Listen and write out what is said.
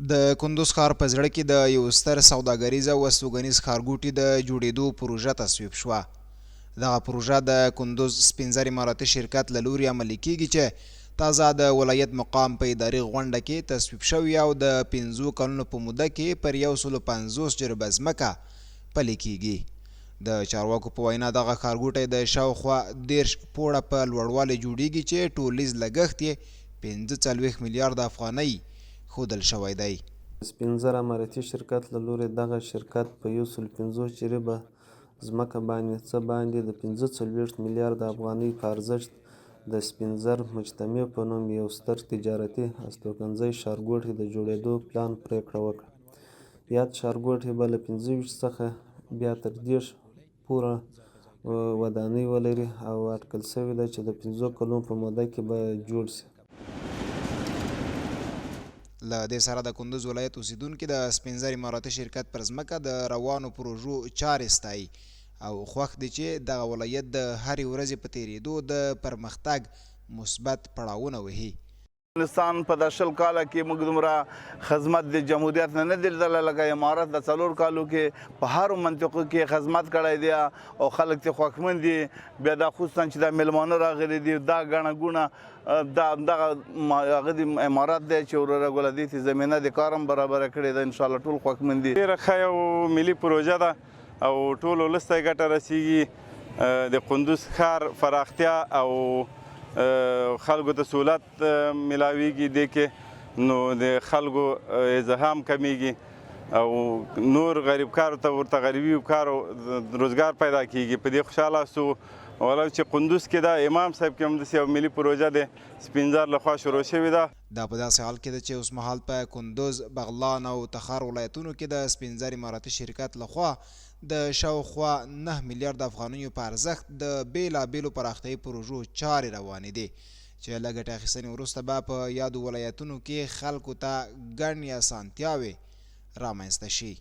د کندوز ښار په زړه کې د یو ستر سوداګریز او استوګنیز ښارګوټي د جوړېدو پروژه تصویب شوه. دغه پروژه د کندوز سپین زر اماراتي شرکت له لوري عملي کیږي چې تازه د ولایت مقام په اداري غونډه کې تصویب شوی او د 5 کلونو په موده کې پر 150 جریبه ځمکه پلي کیږي. د چارواکو په وینا دغه ښارګوټی د شاوخوا 10 پوړه په لوړوالي جوړیږي چې ټولیز لګښت یې 45 میلیارد افغانۍ ښودل شوی دی. سپین زر اماراتي شرکت له لوري دغه شرکت په 150 جریبه ځمکه باندې د 45 میلیارد افغانۍ په ارزښت د سپین زر مجتمع په نوم یو ستر تجارتي استوګنځي ښارګوټي د جوړېدو پلان پرېکړه وکړه. یاد ښارګوټی به له 25 څخه بیا تر 10 پوره ودانۍ ولري او اټکل شوې ده چې د 5 کلونو په موده کې به جوړ شي. له دې سره د کندوز ولایت اوسیدونکي د سپین زر اماراتي شرکت پر ځمکه د روانو پروژو چارې ستایي او خوښ دي چې دغه ولایت د هرې ورځې په تېرېدو د پرمختګ مثبت پړاوونه وهي. افغانستان په د 20 کاله کې موږ دومره خدمت د جمهوریت نه دی لیدلی لکه امارت د 4 کالو کې په هرو منطقو کې خدمت کړی دی او خلک ترې خوښمن دي. بیا دا خصوصا چې دا میلمانه راغلي دي دا ګڼه ګوڼه دغه هغه د امارت دی چې وروره ګوله دې ته زمینه د کار هم برابره کړې ده. انشاءالله ټول خوښمن دي. ډېره ښه یو ملي پروژه ده او ټول ولس ته یې ګټه رسیږي. د کندوز ښار پراختیا او خلکو ته سهولت ملاویږي دې کې نو د خلکو ازدحام کمیږي او نور غریب کارو ته ورته غریبي کار او روزګار پیدا کیږي. په دې خوشحاله سو ولو چې کندوز کې دا امام صاحب کې هم داسې یو ملي پروژه د سپین زر لخوا شروع شوې ده. دا په داسې حال کې ده چې اوس مهال په کندوز، بغلان او تخار ولایتونو کې د سپین زر اماراتي شرکت لخوا د شاوخوا 9 میلیارد افغانیو په ارزښت د بېلابېلو پراختیایي پروژو چارې روانې دي چې له ګټې اخیستنې وروسته به په یادو ولایتونو کې خلکو ته ګڼې اسانتیاوې رامنځته شي.